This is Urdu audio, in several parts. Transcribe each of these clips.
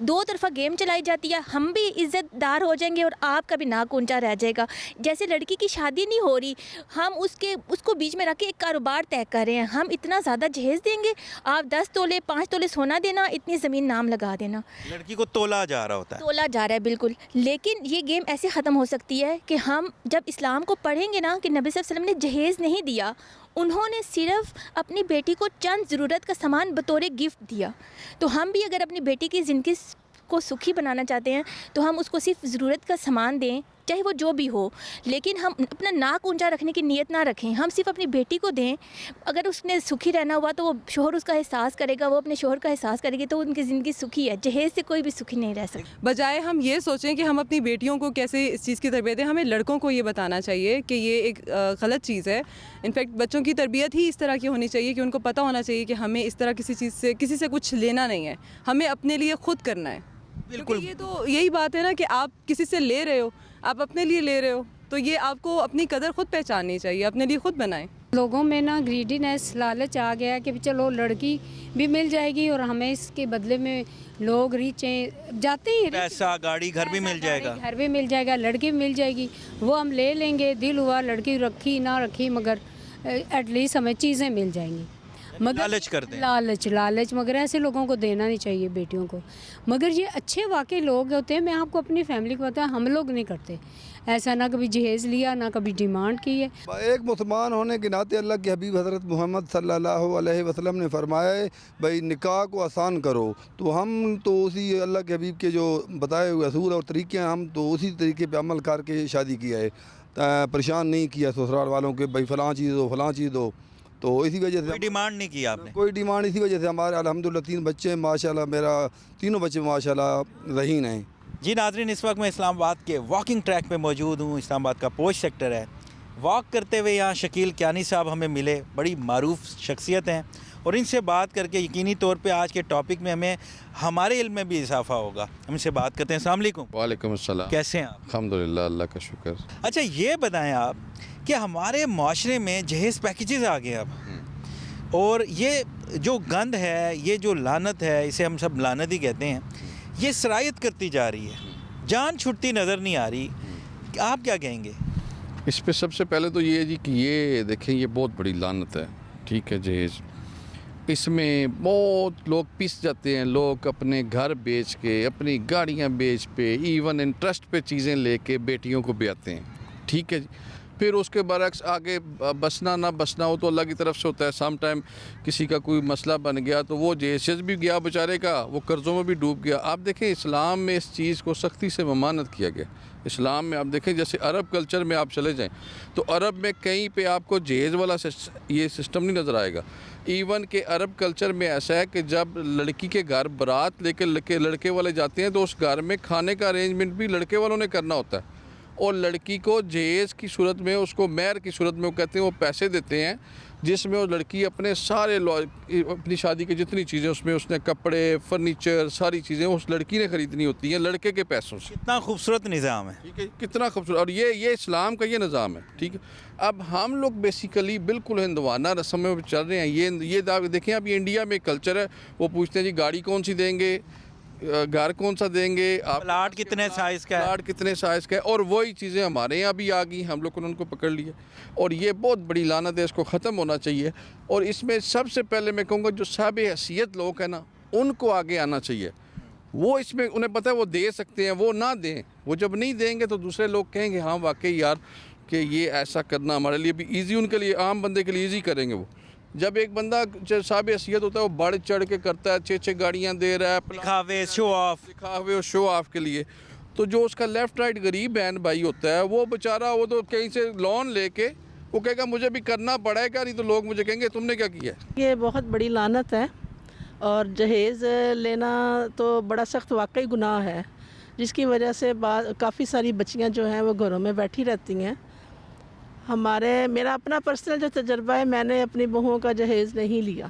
دو طرفہ گیم چلائی جاتی ہے. ہم بھی عزت دار ہو جائیں گے اور آپ کا بھی ناک اونچا رہ جائے گا. جیسے لڑکی کی شادی نہیں ہو رہی, ہم اس کو بیچ میں رکھ کے ایک کاروبار طے کر رہے ہیں. ہم اتنا زیادہ جہیز دیں گے, آپ 10 تولے 5 تولے سونا دینا, اتنی زمین نام لگا دینا. لڑکی کو تولا جا رہا ہوتا ہے. تولا جا رہا ہے بالکل. لیکن یہ گیم ایسے ختم ہو سکتی ہے کہ ہم جب اسلام کو پڑھیں گے نا کہ نبی صلی اللہ علیہ وسلم نے جہیز نہیں دیا, انہوں نے صرف اپنی بیٹی کو چند ضرورت کا سامان بطور گفٹ دیا. تو ہم بھی اگر اپنی بیٹی کی زندگی کو سکھی بنانا چاہتے ہیں تو ہم اس کو صرف ضرورت کا سامان دیں, چاہے وہ جو بھی ہو, لیکن ہم اپنا ناک اونچا رکھنے کی نیت نہ رکھیں. ہم صرف اپنی بیٹی کو دیں. اگر اس نے سکھی رہنا ہوا تو وہ شوہر اس کا احساس کرے گا, وہ اپنے شوہر کا احساس کرے گی, تو ان کی زندگی سکھی ہے. جہیز سے کوئی بھی سکھی نہیں رہ سکتا. بجائے ہم یہ سوچیں کہ ہم اپنی بیٹیوں کو کیسے اس چیز کی تربیت دیں, ہمیں لڑکوں کو یہ بتانا چاہیے کہ یہ ایک غلط چیز ہے. انفیکٹ بچوں کی تربیت ہی اس طرح کی ہونی چاہیے کہ ان کو پتہ ہونا چاہیے کہ ہمیں اس طرح کسی سے کچھ لینا نہیں ہے, ہمیں اپنے لیے خود کرنا ہے. بالکل, یہ تو یہی بات ہے نا کہ آپ کسی سے لے رہے ہو, آپ اپنے لیے لے رہے ہو, تو یہ آپ کو اپنی قدر خود پہچاننی چاہیے, اپنے لیے خود بنائیں. لوگوں میں نا گریڈینس, لالچ آ گیا کہ چلو لڑکی بھی مل جائے گی اور ہمیں اس کے بدلے میں لوگ ریچیں جاتے ہی, پیسہ, گاڑی, گھر بھی مل جائے گا, گھر بھی مل جائے گا, لڑکی بھی مل جائے گی, وہ ہم لے لیں گے. دل ہوا لڑکی رکھی نہ رکھی, مگر ایٹ لیسٹ ہمیں چیزیں مل جائیں گی. مگر لالچ کرتے ہیں. لالچ مگر ایسے لوگوں کو دینا نہیں چاہیے بیٹیوں کو. مگر یہ اچھے واقعی لوگ ہوتے ہیں. میں آپ کو اپنی فیملی کو بتایا, ہم لوگ نہیں کرتے ایسا, نہ کبھی جہیز لیا نہ کبھی ڈیمانڈ کی ہے. ایک مسلمان ہونے کے ناطے اللہ کے حبیب حضرت محمد صلی اللہ علیہ وسلم نے فرمایا ہے بھائی نکاح کو آسان کرو, تو ہم تو اسی اللہ کے حبیب کے جو بتائے ہوئے اصول اور طریقے ہیں, ہم تو اسی طریقے پہ عمل کر کے شادی کیا ہے. پریشان نہیں کیا سسرال والوں کے بھائی فلاں چیز دو فلاں چیز دو. تو اسی وجہ سے کوئی ڈیمانڈ نہیں کی آپ نے؟ کوئی ڈیمانڈ. اسی وجہ سے ہمارے الحمدللہ 3 بچے ہیں ماشاءاللہ, میرا 3 بچے ماشاءاللہ رہین ہیں. جی ناظرین, اس وقت میں اسلام آباد کے واکنگ ٹریک پہ موجود ہوں. اسلام آباد کا پوش سیکٹر ہے. واک کرتے ہوئے یہاں شکیل کیانی صاحب ہمیں ملے, بڑی معروف شخصیت ہیں, اور ان سے بات کر کے یقینی طور پہ آج کے ٹاپک میں ہمیں ہمارے علم میں بھی اضافہ ہوگا. ہم سے بات کرتے ہیں. السلام علیکم. وعلیکم السلام. کیسے ہیں آپ؟ الحمدللہ, اللہ کا شکر. اچھا یہ بتائیں آپ کہ ہمارے معاشرے میں جہیز پیکیجز آ گئے اب, اور یہ جو گند ہے, یہ جو لعنت ہے, اسے ہم سب لعنت ہی کہتے ہیں, یہ سرایت کرتی جا رہی ہے, جان چھٹتی نظر نہیں آ رہی. آپ کیا کہیں گے اس پہ؟ سب سے پہلے تو یہ ہے جی کہ یہ دیکھیں یہ بہت بڑی لعنت ہے, ٹھیک ہے. جہیز اس میں بہت لوگ پس جاتے ہیں. لوگ اپنے گھر بیچ کے, اپنی گاڑیاں بیچ پہ, ایون انٹرسٹ پہ چیزیں لے کے بیٹیوں کو بیاتے ہیں, ٹھیک ہے جی. پھر اس کے برعکس آگے بسنا نہ بسنا ہو تو اللہ کی طرف سے ہوتا ہے. سم ٹائم کسی کا کوئی مسئلہ بن گیا تو وہ جہیز بھی گیا بیچارے کا, وہ قرضوں میں بھی ڈوب گیا. آپ دیکھیں اسلام میں اس چیز کو سختی سے ممانعت کیا گیا. اسلام میں آپ دیکھیں جیسے عرب کلچر میں آپ چلے جائیں تو عرب میں کہیں پہ آپ کو جہیز والا یہ سسٹم نہیں نظر آئے گا. ایون کہ عرب کلچر میں ایسا ہے کہ جب لڑکی کے گھر برات لے کے لڑکے والے جاتے ہیں تو اس گھر میں کھانے کا ارینجمنٹ بھی لڑکے والوں نے کرنا ہوتا ہے, اور لڑکی کو جہیز کی صورت میں, اس کو مہر کی صورت میں وہ کہتے ہیں وہ پیسے دیتے ہیں, جس میں وہ لڑکی اپنے سارے اپنی شادی کی جتنی چیزیں اس میں اس نے کپڑے, فرنیچر, ساری چیزیں اس لڑکی نے خریدنی ہوتی ہیں لڑکے کے پیسوں سے. کتنا خوبصورت نظام ہے, ٹھیک ہے, کتنا خوبصورت. اور یہ اسلام کا یہ نظام ہے, ٹھیک ہے. اب ہم لوگ بیسیکلی بالکل ہندوانہ رسم میں چل رہے ہیں. یہ دیکھیں اب یہ انڈیا میں کلچر ہے, وہ پوچھتے ہیں جی گاڑی کون سی دیں گے, گھر کون سا دیں گے, پلاٹ کتنے سائز کا ہے, پلاٹ کتنے سائز کا ہے, اور وہی چیزیں ہمارے یہاں بھی آ گئی, ہم لوگوں نے ان کو پکڑ لیا. اور یہ بہت بڑی لعنت ہے, اس کو ختم ہونا چاہیے. اور اس میں سب سے پہلے میں کہوں گا جو صاحب حیثیت لوگ ہیں نا, ان کو آگے آنا چاہیے. وہ اس میں انہیں پتہ ہے وہ دے سکتے ہیں, وہ نہ دیں. وہ جب نہیں دیں گے تو دوسرے لوگ کہیں گے ہاں واقعی یار کہ یہ ایسا کرنا ہمارے لیے بھی ایزی, ان کے لیے عام بندے کے لیے ایزی کریں گے. وہ جب ایک بندہ صاحب حیثیت ہوتا ہے وہ بڑھ چڑھ کے کرتا ہے, 6 گاڑیاں دے رہا ہے, دکھاوے, شو آف, دکھاوے اور شو آف کے لیے, تو جو اس کا لیفٹ رائٹ غریب بہن بھائی ہوتا ہے وہ بیچارہ وہ تو کہیں سے لون لے کے وہ کہے گا مجھے بھی کرنا پڑے گا, نہیں تو لوگ مجھے کہیں گے تم نے کیا کیا ہے. یہ بہت بڑی لعنت ہے, اور جہیز لینا تو بڑا سخت واقعی گناہ ہے, جس کی وجہ سے کافی ساری بچیاں جو ہیں وہ گھروں میں بیٹھی رہتی ہیں. میرا اپنا پرسنل جو تجربہ ہے, میں نے اپنی بہوؤں کا جہیز نہیں لیا.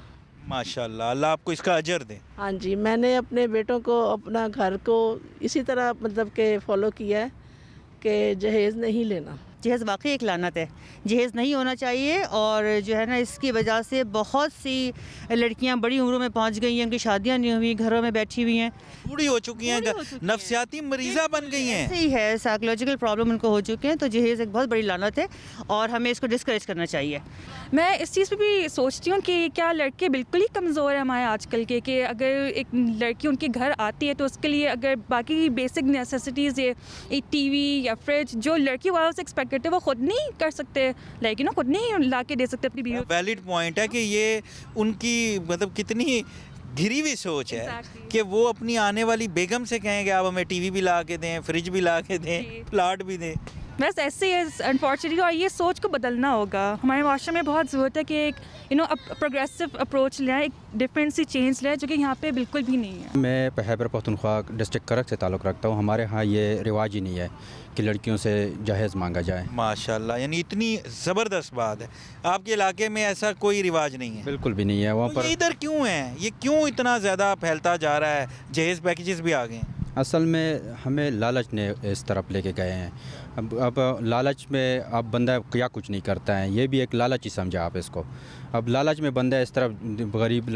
ماشاءاللہ, اللہ آپ کو اس کا اجر دے. ہاں جی, میں نے اپنے بیٹوں کو اپنا گھر کو اسی طرح مطلب کہ فالو کیا ہے کہ جہیز نہیں لینا. جہیز واقعی ایک لعنت ہے، جہیز نہیں ہونا چاہیے. اور جو ہے نا اس کی وجہ سے بہت سی لڑکیاں بڑی عمروں میں پہنچ گئی ہیں، ان کی شادیاں نہیں ہوئی، گھروں میں بیٹھی ہوئی ہیں، بوڑھی ہو چکی ہیں، نفسیاتی مریضہ بن گئی ہیں. صحیح ہے، سائیکولوجیکل پرابلم ان کو ہو چکے ہیں. تو جہیز ایک بہت بڑی لعنت ہے اور ہمیں اس کو ڈسکریج کرنا چاہیے. میں اس چیز پہ بھی سوچتی ہوں کہ کیا لڑکے بالکل ہی کمزور ہیں ہمارے آج کل کے، کہ اگر ایک لڑکی ان کے گھر آتی ہے تو اس کے لیے اگر باقی بیسک نیسیسٹیز ایک ٹی وی یا فریج جو لڑکی والوں سے ایکسپیکٹ کرتے ہیں وہ خود نہیں کر سکتے، لیکن خود نہیں لا کے دے سکتے اپنی بیوی. ویلڈ پوائنٹ ہے کہ یہ ان کی مطلب کتنی گھری ہوئی سوچ ہے کہ وہ اپنی آنے والی بیگم سے کہیں گے آپ ہمیں ٹی وی بھی لا کے دیں، فریج بھی لا کے دیں، پلاٹ بھی دیں. بس ایسے ہی ہے انفارچونیٹلی، اور یہ سوچ کو بدلنا ہوگا. ہمارے معاشرے میں بہت ضرورت ہے کہ ایک پروگریسو اپروچ لیں، ایک ڈفرینٹ سی چینج لیں جو کہ یہاں پہ بالکل بھی نہیں ہے. میں خیبر پختونخوا ڈسٹرکٹ کرک سے تعلق رکھتا ہوں. ہمارے ہاں یہ رواج ہی نہیں ہے کہ لڑکیوں سے جہیز مانگا جائے. ماشاءاللہ، یعنی اتنی زبردست بات ہے. آپ کے علاقے میں ایسا کوئی رواج نہیں ہے؟ بالکل بھی نہیں ہے. وہاں پر یہ ادھر کیوں ہے؟ یہ کیوں اتنا زیادہ پھیلتا جا رہا ہے؟ جہیز پیکیجز بھی آ گئے ہیں. اصل میں ہمیں لالچ نے اس طرف لے کے گئے ہیں. اب لالچ میں اب بندہ کیا کچھ نہیں کرتا ہے، یہ بھی ایک لالچ ہی سمجھا آپ اس کو. اب لالچ میں بندہ اس طرف غریب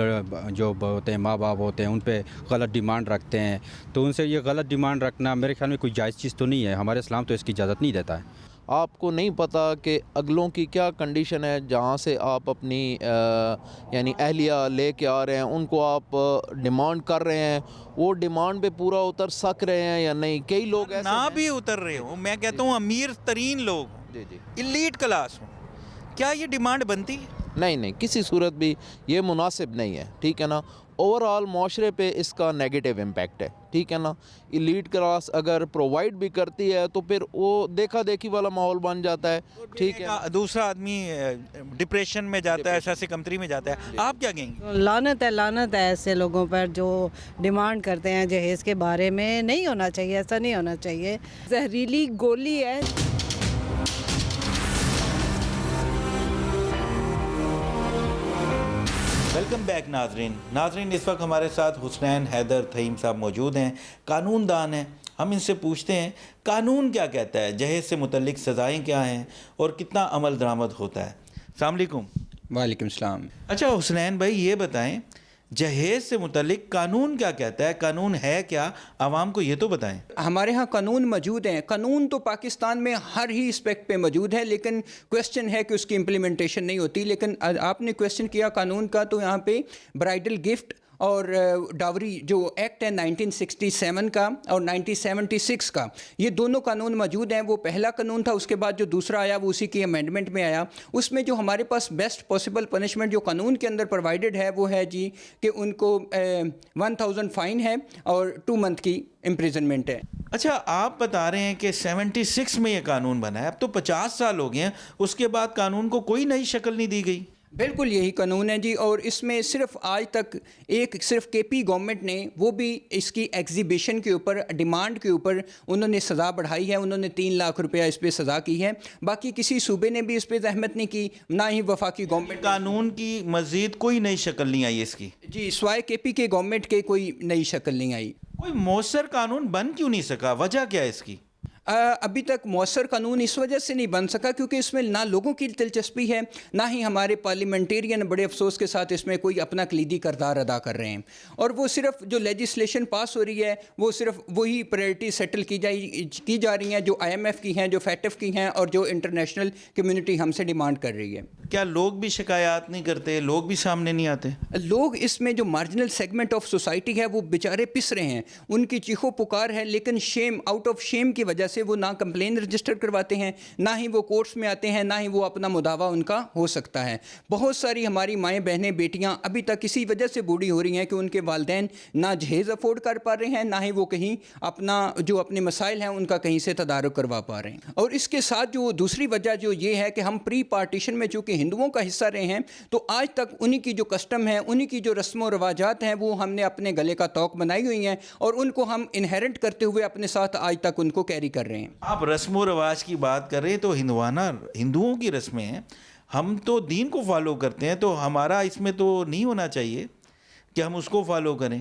جو ہوتے ہیں، ماں باپ ہوتے ہیں، ان پہ غلط ڈیمانڈ رکھتے ہیں. تو ان سے یہ غلط ڈیمانڈ رکھنا میرے خیال میں کوئی جائز چیز تو نہیں ہے. ہمارے اسلام تو اس کی اجازت نہیں دیتا ہے. آپ کو نہیں پتہ کہ اگلوں کی کیا کنڈیشن ہے جہاں سے آپ اپنی یعنی اہلیہ لے کے آ رہے ہیں، ان کو آپ ڈیمانڈ کر رہے ہیں، وہ ڈیمانڈ پہ پورا اتر سک رہے ہیں یا نہیں. کئی لوگ ایسے نہ بھی اتر رہے ہوں، میں کہتا ہوں امیر ترین لوگ جی ایلیٹ کلاس ہوں، کیا یہ ڈیمانڈ بنتی ہے؟ نہیں، کسی صورت بھی یہ مناسب نہیں ہے. ٹھیک ہے نا. اوور آل معاشرے پہ اس کا نیگیٹو امپیکٹ ہے. ٹھیک ہے نا. ایلیٹ کلاس اگر پرووائڈ بھی کرتی ہے تو پھر وہ دیکھا دیکھی والا ماحول بن جاتا ہے. ٹھیک ہے. دوسرا آدمی ڈپریشن میں جاتا ہے، احساس کمتری میں جاتا ہے. آپ کیا کہیں گے؟ لعنت ہے ایسے لوگوں پر جو ڈیمانڈ کرتے ہیں جہیز کے بارے میں. نہیں ہونا چاہیے، ایسا نہیں ہونا چاہیے. زہریلی گولی ہے. ویلکم بیک ناظرین، اس وقت ہمارے ساتھ حسنین حیدر تھیم صاحب موجود ہیں، قانون دان ہیں. ہم ان سے پوچھتے ہیں قانون کیا کہتا ہے، جہیز سے متعلق سزائیں کیا ہیں اور کتنا عمل درآمد ہوتا ہے. السلام علیکم. وعلیکم السلام. اچھا حسنین بھائی، یہ بتائیں جہیز سے متعلق قانون کیا کہتا ہے، قانون ہے کیا، عوام کو یہ تو بتائیں. ہمارے ہاں قانون موجود ہیں. قانون تو پاکستان میں ہر ہی اسپیکٹ پہ موجود ہے، لیکن کویسچن ہے کہ اس کی امپلیمنٹیشن نہیں ہوتی. لیکن آپ نے کویسچن کیا قانون کا، تو یہاں پہ برائڈل گفٹ اور ڈاوری جو ایکٹ ہے 1967 کا اور 1976 کا، یہ دونوں قانون موجود ہیں. وہ پہلا قانون تھا، اس کے بعد جو دوسرا آیا وہ اسی کی امینڈمنٹ میں آیا. اس میں جو ہمارے پاس بیسٹ پاسبل پنشمنٹ جو قانون کے اندر پرووائڈڈ ہے وہ ہے جی کہ ان کو 1000 فائن ہے اور 2 منتھ کی امپریزنمنٹ ہے. اچھا، آپ بتا رہے ہیں کہ 76 میں یہ قانون بنا ہے، اب تو 50 سال ہو گئے ہیں، اس کے بعد قانون کو کوئی نئی شکل نہیں دی گئی. بالکل یہی قانون ہے جی. اور اس میں صرف آج تک صرف کے پی گورنمنٹ نے وہ بھی اس کی ایگزیبیشن کے اوپر، ڈیمانڈ کے اوپر انہوں نے سزا بڑھائی ہے. انہوں نے 3 لاکھ روپیہ اس پہ سزا کی ہے. باقی کسی صوبے نے بھی اس پہ زحمت نہیں کی، نہ ہی وفاقی گورنمنٹ. قانون کی مزید کوئی نئی شکل نہیں آئی اس کی؟ جی، سوائے کے پی کے گورنمنٹ کے کوئی نئی شکل نہیں آئی. کوئی مؤثر قانون بن کیوں نہیں سکا؟ وجہ کیا ہے اس کی؟ ابھی تک مؤثر قانون اس وجہ سے نہیں بن سکا کیونکہ اس میں نہ لوگوں کی دلچسپی ہے، نہ ہی ہمارے پارلیمنٹیرین بڑے افسوس کے ساتھ اس میں کوئی اپنا کلیدی کردار ادا کر رہے ہیں. اور وہ صرف جو لیجسلیشن پاس ہو رہی ہے وہ صرف وہی پرائرٹی سیٹل کی جا رہی ہیں جو IMF کی ہیں، جو FATF کی ہیں اور جو انٹرنیشنل کمیونٹی ہم سے ڈیمانڈ کر رہی ہے. کیا لوگ بھی شکایات نہیں کرتے؟ لوگ بھی سامنے نہیں آتے؟ لوگ اس میں جو مارجنل سیگمنٹ آف سوسائٹی ہے وہ بیچارے پس رہے ہیں، ان کی چیخو پکار ہے، لیکن شیم، آؤٹ آف شیم کی وجہ سے وہ نہ کمپلین رجسٹر کرواتے ہیں، نہ ہی وہ کورٹس میں آتے ہیں، نہ ہی وہ اپنا مداوع ان کا ہو سکتا ہے. بہت ساری ہماری مائیں بہنیں بیٹیاں ابھی تک اسی وجہ سے بوڑھی ہو رہی ہیں کہ ان کے والدین نہ جہیز افورڈ کر پا رہے ہیں، نہ ہی وہ کہیں اپنے مسائل ہیں ان کا کہیں سے تدارک کروا پا رہے ہیں. اور اس کے ساتھ جو دوسری وجہ جو یہ ہے کہ ہم پری پارٹیشن میں چونکہ ہندوؤں کا حصہ رہے ہیں تو آج تک انہی کی جو کسٹم ہے، انہی کی جو رسم و رواجات ہیں وہ ہم نے اپنے گلے کا توق بنائی ہوئی ہیں اور ان کو ہم انہیرنٹ کرتے ہوئے اپنے ساتھ آج تک ان کو کیری کر رہے ہیں. آپ رسم و رواج کی بات کر رہے ہیں تو ہندوؤں کی رسمیں ہیں، ہم تو دین کو فالو کرتے ہیں، تو ہمارا اس میں تو نہیں ہونا چاہیے کہ ہم اس کو فالو کریں.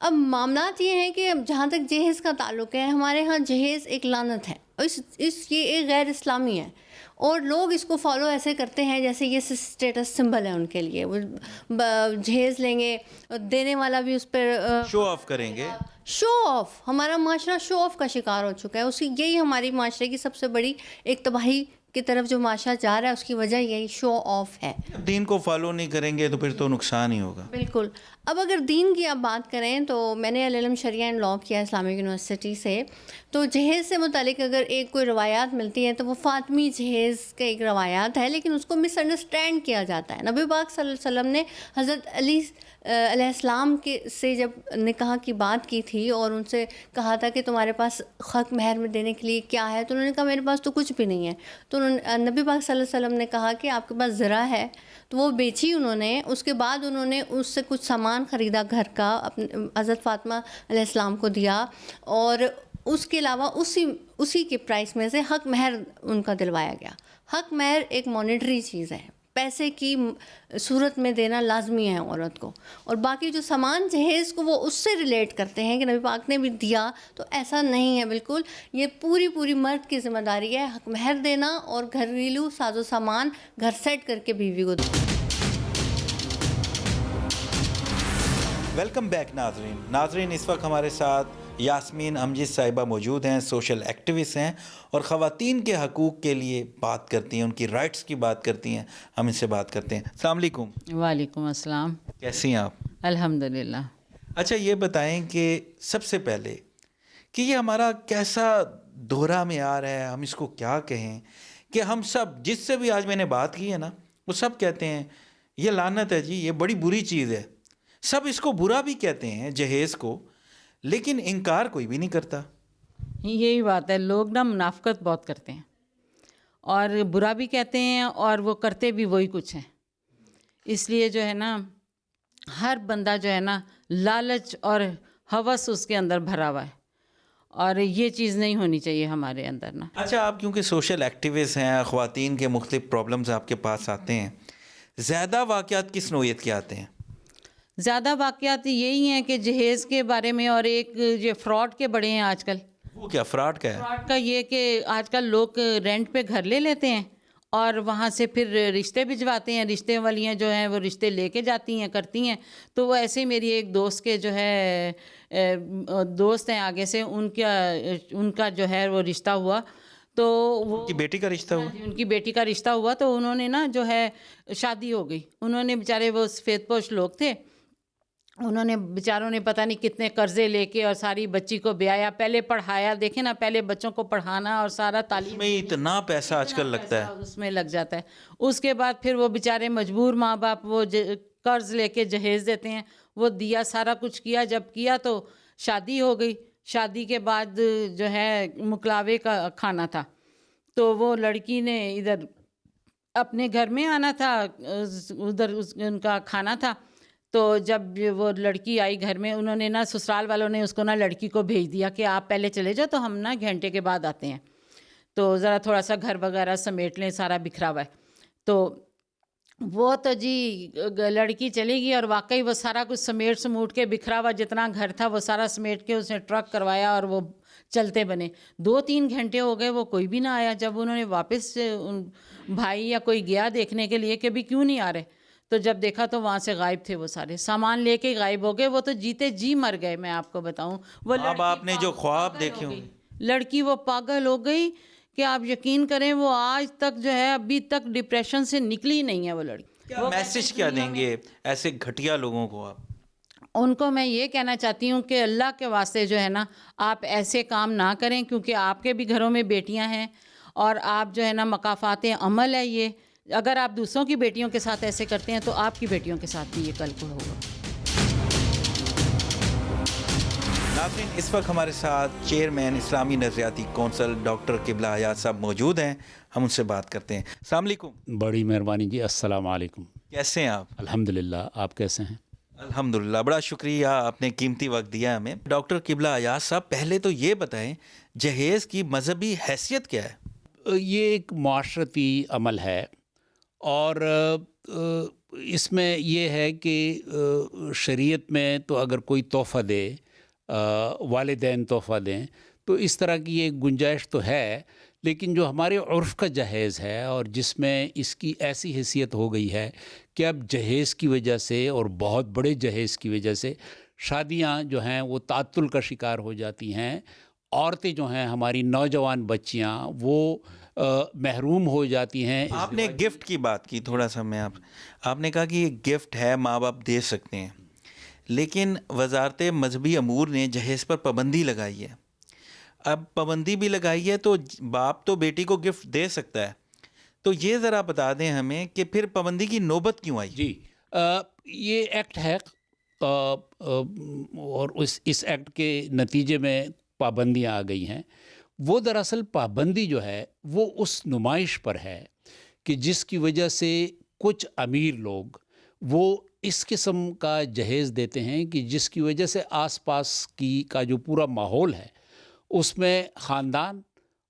اب معاملات یہ ہیں کہ جہاں تک جہیز کا تعلق ہے، ہمارے ہاں جہیز ایک لعنت ہے، یہ ایک غیر اسلامی ہے، اور لوگ اس کو فالو ایسے کرتے ہیں جیسے یہ اسٹیٹس سمبل ہے ان کے لیے. وہ جہیز لیں گے، دینے والا بھی اس پر شو آف کریں گے. شو آف، ہمارا معاشرہ شو آف کا شکار ہو چکا ہے. یہی ہماری معاشرے کی سب سے بڑی ایک تباہی کی طرف جو معاشرہ جا رہا ہے، اس کی وجہ یہی شو آف ہے. دین کو فالو نہیں کریں گے تو پھر تو نقصان ہی ہوگا. بالکل. اب اگر دین کی آپ بات کریں تو میں نے LLM شریعہ اینڈ لاء کیا اسلامک یونیورسٹی سے، تو جہیز سے متعلق اگر ایک کوئی روایات ملتی ہیں تو وہ فاطمی جہیز کا ایک روایات ہے، لیکن اس کو مس انڈرسٹینڈ کیا جاتا ہے. نبی پاک صلی اللہ علیہ وسلم نے حضرت علی علیہ السلام سے جب نکاح کی بات کی تھی اور ان سے کہا تھا کہ تمہارے پاس حق مہر میں دینے کے لیے کیا ہے، تو انہوں نے کہا میرے پاس تو کچھ بھی نہیں ہے. تو نبی پاک صلی اللہ علیہ وسلم نے کہا کہ آپ کے پاس زرہ ہے، تو وہ بیچی انہوں نے. اس کے بعد انہوں نے اس سے کچھ سامان خریدا گھر کا، اپنے حضرت فاطمہ علیہ السلام کو دیا، اور اس کے علاوہ اسی کے پرائس میں سے حق مہر ان کا دلوایا گیا. حق مہر ایک مانیٹری چیز ہے، پیسے کی صورت میں دینا لازمی ہے عورت کو، اور باقی جو سامان جہیز کو وہ اس سے ریلیٹ کرتے ہیں کہ نبی پاک نے بھی دیا، تو ایسا نہیں ہے بالکل. یہ پوری مرد کی ذمہ داری ہے حق مہر دینا اور گھریلو ساز و سامان گھر سیٹ کر کے بیوی کو دینا. ویلکم بیک ناظرین. اس وقت ہمارے ساتھ یاسمین امجد صاحبہ موجود ہیں، سوشل ایکٹیوسٹ ہیں اور خواتین کے حقوق کے لیے بات کرتی ہیں، ان کی رائٹس کی بات کرتی ہیں. ہم ان سے بات کرتے ہیں. السلام علیکم. وعلیکم السلام. کیسی ہیں آپ؟ الحمدللہ. اچھا یہ بتائیں کہ سب سے پہلے کہ یہ ہمارا کیسا دورہ میں آ رہا ہے، ہم اس کو کیا کہیں کہ ہم سب جس سے بھی آج میں نے بات کی ہے نا، وہ سب کہتے ہیں یہ لعنت ہے جی، یہ بڑی بری چیز ہے. سب اس کو برا بھی کہتے ہیں جہیز کو، لیکن انکار کوئی بھی نہیں کرتا. یہی بات ہے، لوگ نا منافقت بہت کرتے ہیں اور برا بھی کہتے ہیں اور وہ کرتے بھی وہی کچھ ہیں. اس لیے جو ہے نا ہر بندہ جو ہے نا لالچ اور ہوس اس کے اندر بھرا ہوا ہے، اور یہ چیز نہیں ہونی چاہیے ہمارے اندر نا. اچھا آپ کیونکہ سوشل ایکٹیوسٹ ہیں، خواتین کے مختلف پرابلمز آپ کے پاس آتے ہیں، زیادہ واقعات کس نوعیت کے آتے ہیں؟ زیادہ واقعات یہی ہیں کہ جہیز کے بارے میں، اور ایک یہ فراڈ کے بڑے ہیں آج کل. وہ کیا فراڈ کا ہے؟ فراڈ کا یہ کہ آج کل لوگ رینٹ پہ گھر لے لیتے ہیں اور وہاں سے پھر رشتے بھجواتے ہیں. رشتے والیاں جو ہیں وہ رشتے لے کے جاتی ہیں، کرتی ہیں. تو وہ ایسے میری ایک دوست کے جو ہے دوست ہیں آگے سے، ان کا جو ہے وہ رشتہ ہوا، تو وہ ان کی بیٹی کا رشتہ ہوا. ان کی بیٹی کا رشتہ ہوا، تو انہوں نے نا جو ہے شادی ہو گئی. انہوں نے بیچارے وہ سفید پوش لوگ تھے، انہوں نے بیچاروں نے پتہ نہیں کتنے قرضے لے کے اور ساری بچی کو بیایا، پہلے پڑھایا. دیکھیں نا، پہلے بچوں کو پڑھانا اور سارا تعلیم میں اتنا پیسہ آج کل لگتا ہے، اس میں لگ جاتا ہے. اس کے بعد پھر وہ بیچارے مجبور ماں باپ وہ قرض لے کے جہیز دیتے ہیں. وہ دیا، سارا کچھ کیا. جب کیا تو شادی ہو گئی. شادی کے بعد جو ہے مکلاوے کا کھانا تھا، تو وہ لڑکی نے ادھر اپنے گھر میں آنا تھا، ادھر ان کا کھانا تھا. تو جب وہ لڑکی آئی گھر میں، انہوں نے نا سسرال والوں نے اس کو نا لڑکی کو بھیج دیا کہ آپ پہلے چلے جاؤ، تو ہم نا گھنٹے کے بعد آتے ہیں، تو ذرا تھوڑا سا گھر وغیرہ سمیٹ لیں، سارا بکھرا ہوا ہے. تو وہ تو جی لڑکی چلی گئی، اور واقعی وہ سارا کچھ سموٹ کے بکھرا ہوا جتنا گھر تھا وہ سارا سمیٹ کے اس نے ٹرک کروایا اور وہ چلتے بنے. 2-3 گھنٹے ہو گئے، وہ کوئی بھی نہ آیا. جب انہوں نے واپس بھائی یا کوئی گیا دیکھنے کے لیے کہ بھی کیوں نہیں آ رہے، تو جب دیکھا تو وہاں سے غائب تھے. وہ سارے سامان لے کے غائب ہو گئے. وہ تو جیتے جی مر گئے. میں آپ کو بتاؤں، وہ اب آپ نے جو خواب دیکھے ہوں، لڑکی وہ پاگل ہو گئی کہ آپ یقین کریں وہ آج تک جو ہے ابھی تک ڈپریشن سے نکلی نہیں ہے وہ لڑکی. میسج کیا دیں گے ایسے گھٹیا لوگوں کو آپ؟ ان کو میں یہ کہنا چاہتی ہوں کہ اللہ کے واسطے جو ہے نا آپ ایسے کام نہ کریں، کیونکہ آپ کے بھی گھروں میں بیٹیاں ہیں اور آپ جو ہے نا مقافات عمل ہے یہ. اگر آپ دوسروں کی بیٹیوں کے ساتھ ایسے کرتے ہیں تو آپ کی بیٹیوں کے ساتھ بھی یہ کل کو ہوگا. ناظرین اس وقت ہمارے ساتھ چیئرمین اسلامی نظریاتی کونسل ڈاکٹر قبلہ حیات صاحب موجود ہیں. ہم ان سے بات کرتے ہیں. السلام علیکم. بڑی مہربانی جی. السلام علیکم. کیسے ہیں آپ؟ الحمدللہ. آپ کیسے ہیں؟ الحمدللہ. بڑا شکریہ، آپ نے قیمتی وقت دیا ہمیں. ڈاکٹر قبلہ حیات صاحب پہلے تو یہ بتائیں جہیز کی مذہبی حیثیت کیا ہے؟ یہ ایک معاشرتی عمل ہے اور اس میں یہ ہے کہ شریعت میں تو اگر کوئی تحفہ دے، والدین تحفہ دیں، تو اس طرح کی ایک گنجائش تو ہے، لیکن جو ہمارے عرف کا جہیز ہے اور جس میں اس کی ایسی حیثیت ہو گئی ہے کہ اب جہیز کی وجہ سے اور بہت بڑے جہیز کی وجہ سے شادیاں جو ہیں وہ تعطل کا شکار ہو جاتی ہیں. عورتیں جو ہیں ہماری نوجوان بچیاں وہ محروم ہو جاتی ہیں. آپ نے گفٹ کی بات کی، تھوڑا سا میں آپ نے کہا کہ یہ گفٹ ہے، ماں باپ دے سکتے ہیں، لیکن وزارت مذہبی امور نے جہیز پر پابندی لگائی ہے. اب پابندی بھی لگائی ہے تو باپ تو بیٹی کو گفٹ دے سکتا ہے، تو یہ ذرا بتا دیں ہمیں کہ پھر پابندی کی نوبت کیوں آئی؟ جی یہ ایکٹ ہے اور اس ایکٹ کے نتیجے میں پابندیاں آ گئی ہیں. وہ دراصل پابندی جو ہے وہ اس نمائش پر ہے کہ جس کی وجہ سے کچھ امیر لوگ وہ اس قسم کا جہیز دیتے ہیں کہ جس کی وجہ سے آس پاس کا جو پورا ماحول ہے اس میں خاندان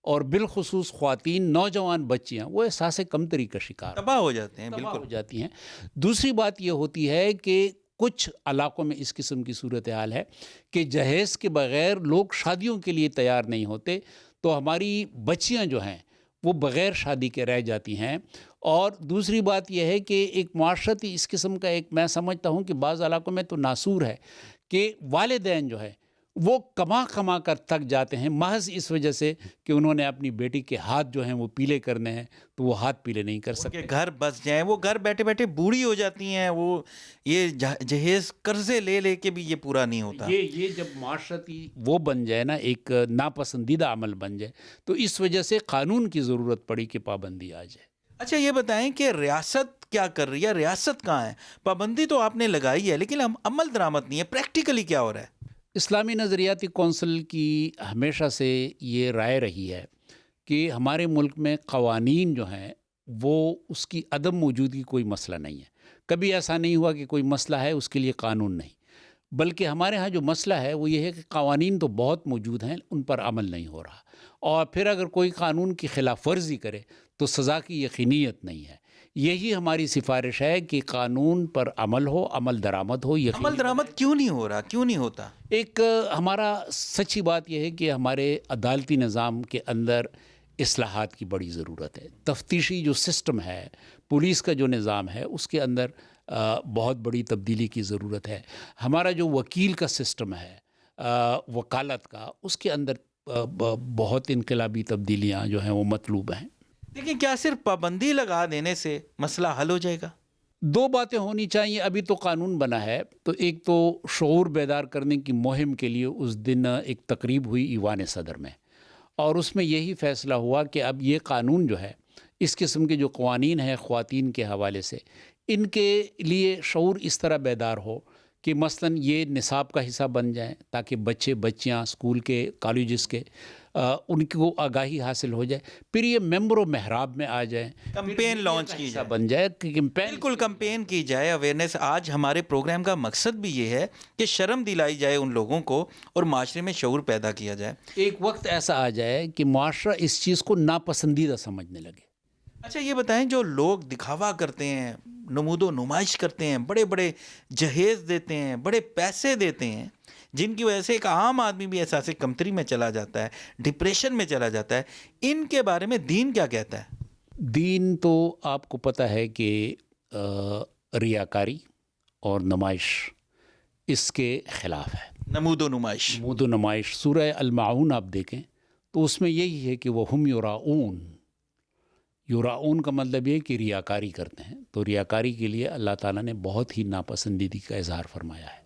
اور بالخصوص خواتین، نوجوان بچیاں وہ احساس کمتری کا شکار تباہ ہو جاتے ہیں، بالکل ہو بالکل جاتی ہیں. دوسری بات یہ ہوتی ہے کہ کچھ علاقوں میں اس قسم کی صورتحال ہے کہ جہیز کے بغیر لوگ شادیوں کے لیے تیار نہیں ہوتے، تو ہماری بچیاں جو ہیں وہ بغیر شادی کے رہ جاتی ہیں. اور دوسری بات یہ ہے کہ ایک معاشرتی اس قسم کا ایک میں سمجھتا ہوں کہ بعض علاقوں میں تو ناسور ہے کہ والدین جو ہے وہ کما کر تھک جاتے ہیں محض اس وجہ سے کہ انہوں نے اپنی بیٹی کے ہاتھ جو ہیں وہ پیلے کرنے ہیں، تو وہ ہاتھ پیلے نہیں کر سکتے. کہ گھر بس جائیں، وہ گھر بیٹھے بیٹھے بوڑھی ہو جاتی ہیں، وہ یہ جہیز قرضے لے کے بھی یہ پورا نہیں ہوتا. یہ جب معاشرتی وہ بن جائے نا، ایک ناپسندیدہ عمل بن جائے، تو اس وجہ سے قانون کی ضرورت پڑی کہ پابندی آ جائے. اچھا یہ بتائیں کہ ریاست کیا کر رہی ہے؟ ریاست کہاں ہے؟ پابندی تو آپ نے لگائی ہے لیکن عمل درآمد نہیں ہے، پریکٹیکلی کیا ہو رہا ہے؟ اسلامی نظریاتی کونسل کی ہمیشہ سے یہ رائے رہی ہے کہ ہمارے ملک میں قوانین جو ہیں وہ اس کی عدم موجودگی کوئی مسئلہ نہیں ہے. کبھی ایسا نہیں ہوا کہ کوئی مسئلہ ہے اس کے لیے قانون نہیں، بلکہ ہمارے ہاں جو مسئلہ ہے وہ یہ ہے کہ قوانین تو بہت موجود ہیں، ان پر عمل نہیں ہو رہا، اور پھر اگر کوئی قانون کی خلاف ورزی کرے تو سزا کی یقینیت نہیں ہے. یہی ہماری سفارش ہے کہ قانون پر عمل ہو، عمل درآمد ہو. عمل درآمد کیوں نہیں ہو رہا؟ کیوں نہیں ہوتا؟ ایک ہمارا سچی بات یہ ہے کہ ہمارے عدالتی نظام کے اندر اصلاحات کی بڑی ضرورت ہے. تفتیشی جو سسٹم ہے، پولیس کا جو نظام ہے، اس کے اندر بہت بڑی تبدیلی کی ضرورت ہے. ہمارا جو وکیل کا سسٹم ہے، وکالت کا، اس کے اندر بہت انقلابی تبدیلیاں جو ہیں وہ مطلوب ہیں. لیکن کیا صرف پابندی لگا دینے سے مسئلہ حل ہو جائے گا؟ دو باتیں ہونی چاہیے. ابھی تو قانون بنا ہے، تو ایک تو شعور بیدار کرنے کی مہم کے لیے اس دن ایک تقریب ہوئی ایوان صدر میں، اور اس میں یہی فیصلہ ہوا کہ اب یہ قانون جو ہے، اس قسم کے جو قوانین ہیں خواتین کے حوالے سے، ان کے لیے شعور اس طرح بیدار ہو کہ مثلاً یہ نصاب کا حصہ بن جائیں تاکہ بچے بچیاں اسکول کے، کالجز کے، ان کو آگاہی حاصل ہو جائے. پھر یہ ممبر و محراب میں آ جائیں، کمپین لانچ کی جائے، بن جائے بالکل کمپین کی جائے، اویئرنیس. آج ہمارے پروگرام کا مقصد بھی یہ ہے کہ شرم دلائی جائے ان لوگوں کو اور معاشرے میں شعور پیدا کیا جائے. ایک وقت ایسا آ جائے کہ معاشرہ اس چیز کو ناپسندیدہ سمجھنے لگے. اچھا یہ بتائیں، جو لوگ دکھاوا کرتے ہیں، نمود و نمائش کرتے ہیں، بڑے بڑے جہیز دیتے ہیں، بڑے پیسے دیتے ہیں، جن کی وجہ سے ایک عام آدمی بھی احساس کمتری میں چلا جاتا ہے، ڈپریشن میں چلا جاتا ہے، ان کے بارے میں دین کیا کہتا ہے؟ دین تو آپ کو پتہ ہے کہ ریاکاری اور نمائش اس کے خلاف ہے. نمود و نمائش سورہ المعون آپ دیکھیں تو اس میں یہی ہے کہ وہ ہم یراؤن کا مطلب یہ کہ ریاکاری کرتے ہیں. تو ریاکاری کے لیے اللہ تعالیٰ نے بہت ہی ناپسندیدگی کا اظہار فرمایا ہے،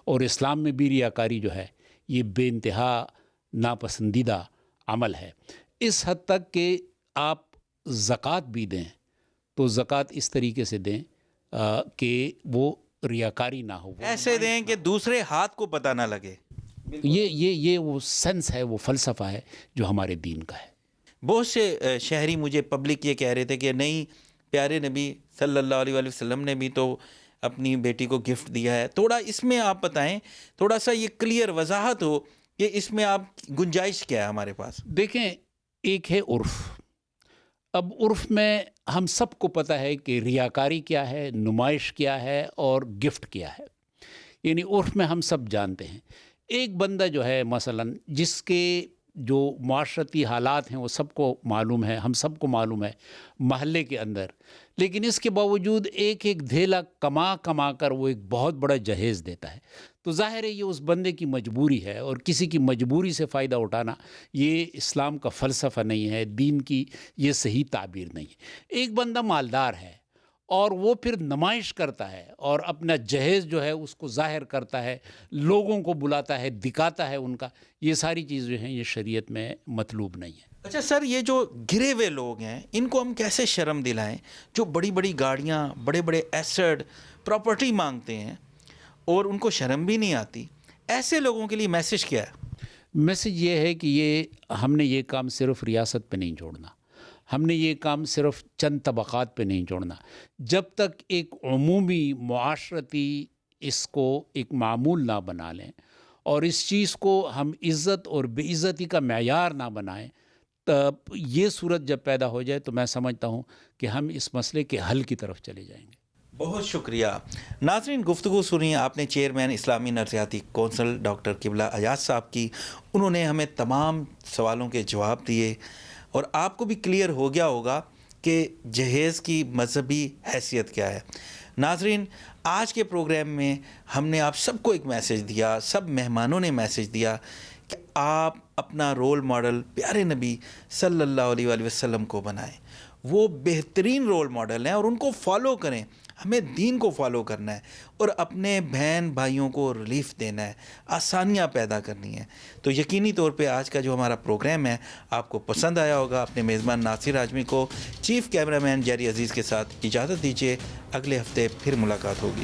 اور اسلام میں بھی ریاکاری جو ہے یہ بے انتہا ناپسندیدہ عمل ہے. اس حد تک کہ آپ زکوٰۃ بھی دیں تو زکوٰۃ اس طریقے سے دیں کہ وہ ریاکاری نہ ہو، ایسے دیں کہ دوسرے ہاتھ کو پتہ نہ لگے. یہ وہ سینس ہے، وہ فلسفہ ہے جو ہمارے دین کا ہے. بہت سے شہری مجھے پبلک یہ کہہ رہے تھے کہ نہیں، پیارے نبی صلی اللہ علیہ وآلہ وسلم نے بھی تو اپنی بیٹی کو گفٹ دیا ہے. تھوڑا اس میں آپ بتائیں، تھوڑا سا یہ کلیئر وضاحت ہو کہ اس میں آپ گنجائش کیا ہے ہمارے پاس. دیکھیں، ایک ہے عرف. اب عرف میں ہم سب کو پتہ ہے کہ ریاکاری کیا ہے، نمائش کیا ہے اور گفٹ کیا ہے، یعنی عرف میں ہم سب جانتے ہیں. ایک بندہ جو ہے مثلاً جس کے جو معاشرتی حالات ہیں وہ سب کو معلوم ہے، ہم سب کو معلوم ہے محلے کے اندر، لیکن اس کے باوجود ایک دھیلا کما کر وہ ایک بہت بڑا جہیز دیتا ہے. تو ظاہر ہے یہ اس بندے کی مجبوری ہے، اور کسی کی مجبوری سے فائدہ اٹھانا یہ اسلام کا فلسفہ نہیں ہے، دین کی یہ صحیح تعبیر نہیں ہے. ایک بندہ مالدار ہے اور وہ پھر نمائش کرتا ہے اور اپنا جہیز جو ہے اس کو ظاہر کرتا ہے، لوگوں کو بلاتا ہے، دکھاتا ہے ان کا، یہ ساری چیز جو ہیں یہ شریعت میں مطلوب نہیں ہے. اچھا سر، یہ جو گرے ہوئے لوگ ہیں ان کو ہم کیسے شرم دلائیں، جو بڑی بڑی گاڑیاں، بڑے بڑے ایسٹ پراپرٹی مانگتے ہیں اور ان کو شرم بھی نہیں آتی، ایسے لوگوں کے لیے میسج کیا ہے؟ میسج یہ ہے کہ ہم نے یہ کام صرف ریاست پہ نہیں چھوڑنا، ہم نے یہ کام صرف چند طبقات پہ نہیں چھوڑنا. جب تک ایک عمومی معاشرتی اس کو ایک معمول نہ بنا لیں اور اس چیز کو ہم عزت اور بے عزتی کا معیار نہ بنائیں، تب یہ صورت جب پیدا ہو جائے تو میں سمجھتا ہوں کہ ہم اس مسئلے کے حل کی طرف چلے جائیں گے. بہت شکریہ. ناظرین، گفتگو سنی آپ نے چیئرمین اسلامی نظریاتی کونسل ڈاکٹر قبلہ ایاز صاحب کی. انہوں نے ہمیں تمام سوالوں کے جواب دیے اور آپ کو بھی کلیئر ہو گیا ہوگا کہ جہیز کی مذہبی حیثیت کیا ہے. ناظرین، آج کے پروگرام میں ہم نے آپ سب کو ایک میسج دیا، سب مہمانوں نے میسج دیا کہ آپ اپنا رول ماڈل پیارے نبی صلی اللہ علیہ وآلہ وسلم کو بنائیں. وہ بہترین رول ماڈل ہیں اور ان کو فالو کریں. ہمیں دین کو فالو کرنا ہے اور اپنے بہن بھائیوں کو ریلیف دینا ہے، آسانیاں پیدا کرنی ہے. تو یقینی طور پہ آج کا جو ہمارا پروگرام ہے آپ کو پسند آیا ہوگا. اپنے میزبان ناصر ہاشمی کو، چیف کیمرہ مین جیری عزیز کے ساتھ اجازت دیجیے. اگلے ہفتے پھر ملاقات ہوگی.